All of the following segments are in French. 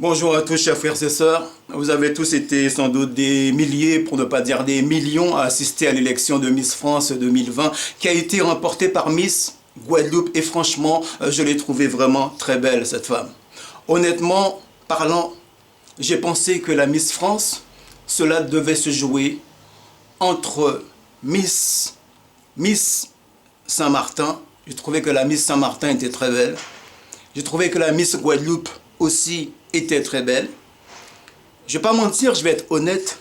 Bonjour à tous, chers frères et sœurs. Vous avez tous été sans doute des milliers, pour ne pas dire des millions, à assister à l'élection de Miss France 2020 qui a été remportée par Miss Guadeloupe. Et franchement, je l'ai trouvée vraiment très belle, cette femme. Honnêtement parlant, j'ai pensé que la Miss France, cela devait se jouer entre Miss Saint-Martin. J'ai trouvé que la Miss Saint-Martin était très belle. J'ai trouvé que la Miss Guadeloupe aussi était très belle. Je vais pas mentir, je vais être honnête.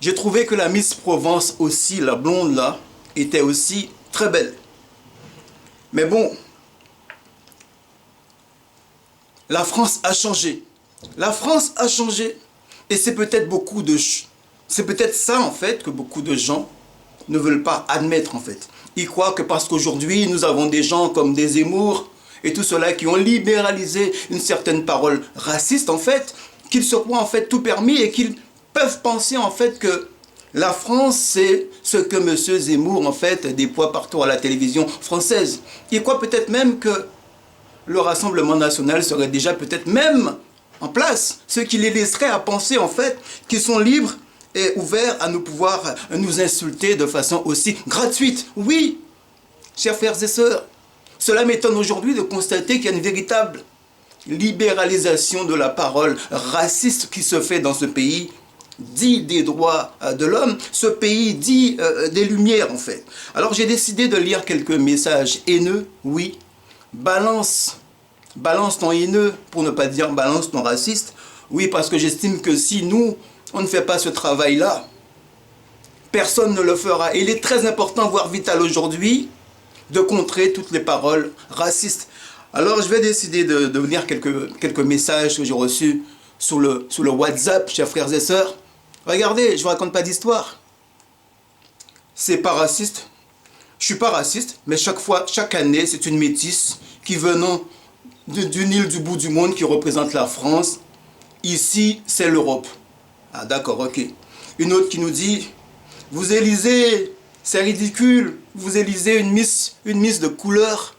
J'ai trouvé que la Miss Provence aussi, la blonde là, était aussi très belle. Mais bon, la France a changé. La France a changé. Et c'est peut-être c'est peut-être ça en fait que beaucoup de gens ne veulent pas admettre en fait. Ils croient que parce qu'aujourd'hui nous avons des gens comme des Zemmour et tout cela qui ont libéralisé une certaine parole raciste en fait, qu'ils se croient en fait tout permis et qu'ils peuvent penser en fait que la France c'est ce que M. Zemmour en fait déploie partout à la télévision française. Ils croient peut-être même que le Rassemblement national serait déjà peut-être même en place, ce qui les laisserait à penser en fait qu'ils sont libres et ouverts à nous pouvoir nous insulter de façon aussi gratuite. Oui, chers frères et sœurs, cela m'étonne aujourd'hui de constater qu'il y a une véritable libéralisation de la parole raciste qui se fait dans ce pays dit des droits de l'homme, ce pays dit des lumières en fait. Alors j'ai décidé de lire quelques messages haineux, oui, balance ton haineux, pour ne pas dire balance ton raciste, oui, parce que j'estime que si nous, on ne fait pas ce travail-là, personne ne le fera. Et il est très important, voire vital aujourd'hui, de contrer toutes les paroles racistes. Alors je vais décider de lire quelques messages que j'ai reçus sur le WhatsApp, chers frères et sœurs. Regardez, je ne vous raconte pas d'histoire. C'est pas raciste. Je suis pas raciste, mais chaque année, c'est une métisse qui venant d'une île du bout du monde qui représente la France. Ici, c'est l'Europe. Ah d'accord, ok. Une autre qui nous dit, vous élisez, c'est ridicule, vous élisez une miss de couleur,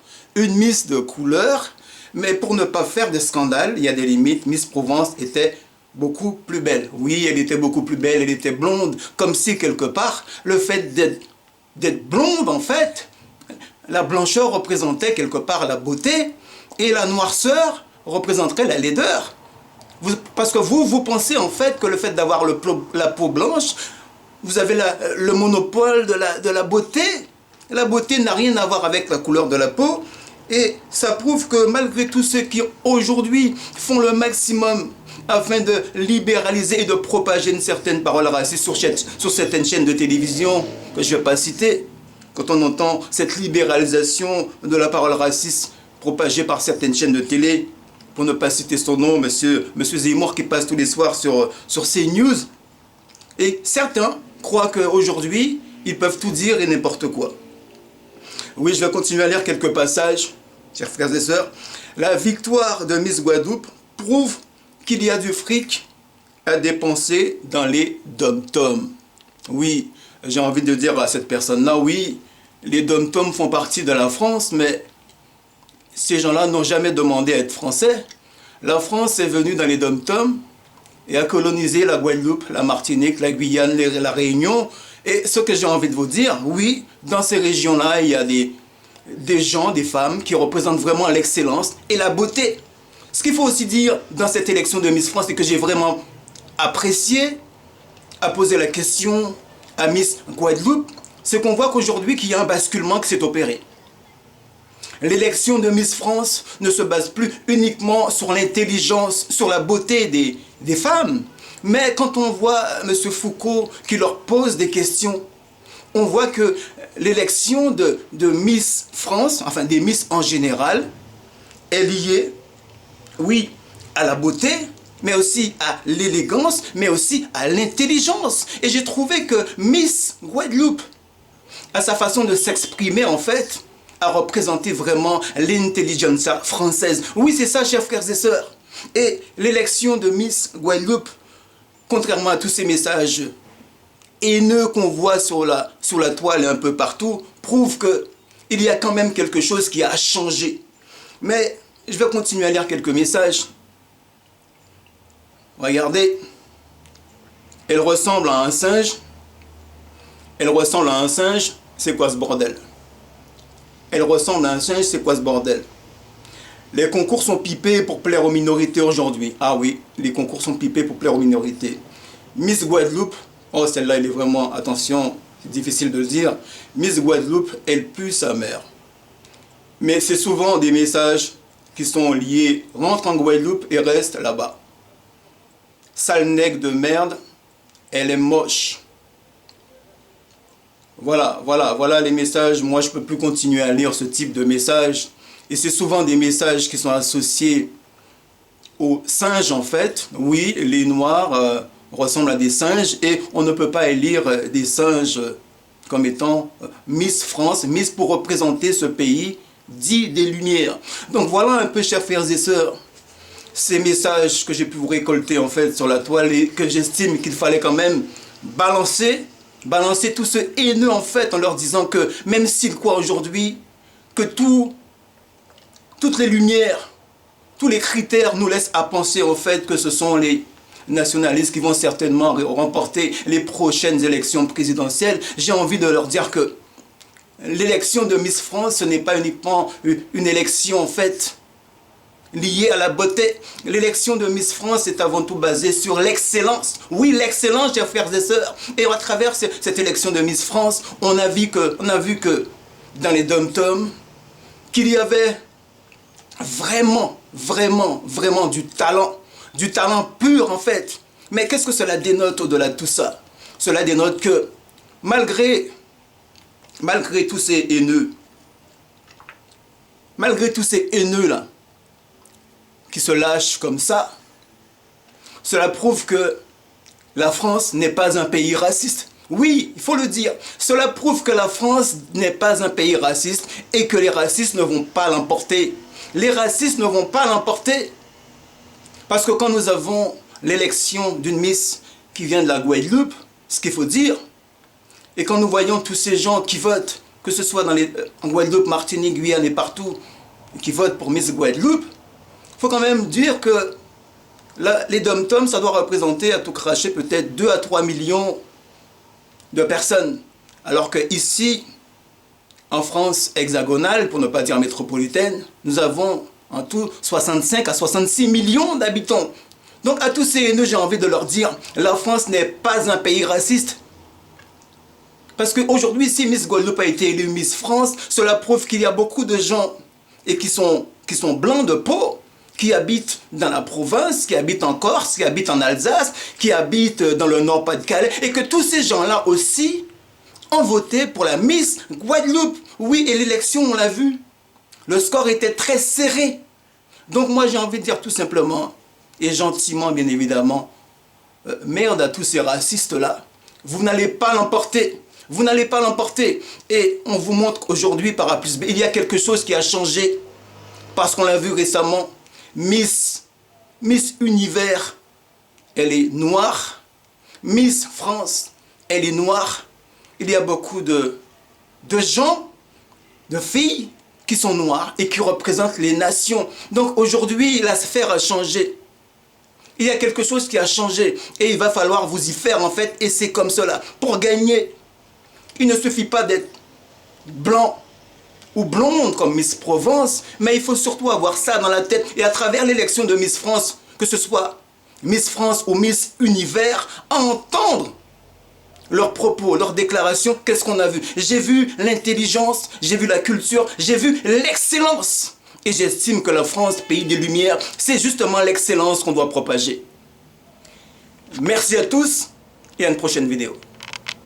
mais pour ne pas faire de scandale, il y a des limites. Miss Provence était beaucoup plus belle. Oui, elle était beaucoup plus belle, elle était blonde, comme si quelque part, le fait d'être blonde en fait, la blancheur représentait quelque part la beauté, et la noirceur représenterait la laideur. Parce que vous pensez en fait que le fait d'avoir la peau blanche, vous avez le monopole de la beauté. La beauté n'a rien à voir avec la couleur de la peau. Et ça prouve que malgré tous ceux qui aujourd'hui font le maximum afin de libéraliser et de propager une certaine parole raciste sur certaines chaînes de télévision que je ne vais pas citer, quand on entend cette libéralisation de la parole raciste propagée par certaines chaînes de télé, pour ne pas citer son nom, monsieur Zemmour qui passe tous les soirs sur CNews, et certains croient qu'aujourd'hui, ils peuvent tout dire et n'importe quoi. Oui, je vais continuer à lire quelques passages, chers frères et sœurs. La victoire de Miss Guadeloupe prouve qu'il y a du fric à dépenser dans les dom-toms. Oui, j'ai envie de dire à cette personne-là, oui, les dom-toms font partie de la France, mais ces gens-là n'ont jamais demandé à être français. La France est venue dans les dom-toms et a colonisé la Guadeloupe, la Martinique, la Guyane, la Réunion. Et ce que j'ai envie de vous dire, oui, dans ces régions-là, il y a des gens, des femmes qui représentent vraiment l'excellence et la beauté. Ce qu'il faut aussi dire dans cette élection de Miss France, c'est que j'ai vraiment apprécié à poser la question à Miss Guadeloupe, c'est qu'on voit qu'aujourd'hui, qu'il y a un basculement qui s'est opéré. L'élection de Miss France ne se base plus uniquement sur l'intelligence, sur la beauté des femmes. Mais quand on voit M. Foucault qui leur pose des questions, on voit que l'élection de Miss France, enfin des Miss en général, est liée, oui, à la beauté, mais aussi à l'élégance, mais aussi à l'intelligence. Et j'ai trouvé que Miss Guadeloupe, à sa façon de s'exprimer en fait, a représenté vraiment l'intelligentsia française. Oui, c'est ça, chers frères et sœurs. Et l'élection de Miss Guadeloupe, contrairement à tous ces messages haineux qu'on voit sur la toile et un peu partout, prouve qu'il y a quand même quelque chose qui a changé. Mais je vais continuer à lire quelques messages. Regardez. Elle ressemble à un singe. Elle ressemble à un singe. C'est quoi ce bordel? Elle ressemble à un singe. C'est quoi ce bordel? Les concours sont pipés pour plaire aux minorités aujourd'hui. Ah oui, les concours sont pipés pour plaire aux minorités. Miss Guadeloupe. Oh, celle-là, elle est vraiment... Attention, c'est difficile de le dire. Miss Guadeloupe, elle pue sa mère. Mais c'est souvent des messages qui sont liés. Rentre en Guadeloupe et reste là-bas. Sale nègre de merde. Elle est moche. Voilà les messages. Moi, je ne peux plus continuer à lire ce type de messages. Et c'est souvent des messages qui sont associés aux singes, en fait. Oui, les Noirs ressemblent à des singes. Et on ne peut pas élire des singes comme étant Miss France. Miss pour représenter ce pays dit des Lumières. Donc voilà un peu, chers frères et sœurs, ces messages que j'ai pu vous récolter en fait sur la toile et que j'estime qu'il fallait quand même balancer tout ce haineux en fait en leur disant que même s'ils croient aujourd'hui que toutes les lumières, tous les critères nous laissent à penser en fait que ce sont les nationalistes qui vont certainement remporter les prochaines élections présidentielles, j'ai envie de leur dire que l'élection de Miss France, ce n'est pas uniquement une élection en fait liée à la beauté. L'élection de Miss France est avant tout basée sur l'excellence. Oui, l'excellence, chers frères et sœurs. Et à travers cette élection de Miss France, on a vu que dans les dom-toms, qu'il y avait vraiment du talent pur en fait. Mais qu'est-ce que cela dénote au-delà de tout ça? Cela dénote que malgré tous ces haineux, là, qui se lâchent comme ça, cela prouve que la France n'est pas un pays raciste. Oui, il faut le dire. Cela prouve que la France n'est pas un pays raciste et que les racistes ne vont pas l'emporter. Les racistes ne vont pas l'emporter. Parce que quand nous avons l'élection d'une Miss qui vient de la Guadeloupe, ce qu'il faut dire, et quand nous voyons tous ces gens qui votent, que ce soit en Guadeloupe, Martinique, Guyane et partout, qui votent pour Miss Guadeloupe, il faut quand même dire que les dom-toms, ça doit représenter à tout cracher peut-être 2 à 3 millions de personnes. Alors qu'ici, en France hexagonale, pour ne pas dire métropolitaine, nous avons en tout 65 à 66 millions d'habitants. Donc à tous ces haineux, j'ai envie de leur dire, la France n'est pas un pays raciste. Parce qu'aujourd'hui, si Miss Guadeloupe a été élue Miss France, cela prouve qu'il y a beaucoup de gens et qui sont blancs de peau, qui habitent dans la province, qui habitent en Corse, qui habitent en Alsace, qui habitent dans le Nord-Pas-de-Calais, et que tous ces gens-là aussi ont voté pour la Miss Guadeloupe. Oui, et l'élection, on l'a vu, le score était très serré. Donc moi, j'ai envie de dire tout simplement, et gentiment, bien évidemment, merde à tous ces racistes-là, vous n'allez pas l'emporter. Vous n'allez pas l'emporter. Et on vous montre aujourd'hui par A plus B, il y a quelque chose qui a changé, parce qu'on l'a vu récemment. Miss Univers, elle est noire. Miss France, elle est noire. Il y a beaucoup de gens, de filles qui sont noires et qui représentent les nations. Donc aujourd'hui, la sphère a changé. Il y a quelque chose qui a changé et il va falloir vous y faire en fait. Et c'est comme cela. Pour gagner, il ne suffit pas d'être blanc ou blonde comme Miss Provence, mais il faut surtout avoir ça dans la tête. Et à travers l'élection de Miss France, que ce soit Miss France ou Miss Univers, entendre leurs propos, leurs déclarations, qu'est-ce qu'on a vu? J'ai vu l'intelligence, j'ai vu la culture, j'ai vu l'excellence. Et j'estime que la France, pays des Lumières, c'est justement l'excellence qu'on doit propager. Merci à tous et à une prochaine vidéo.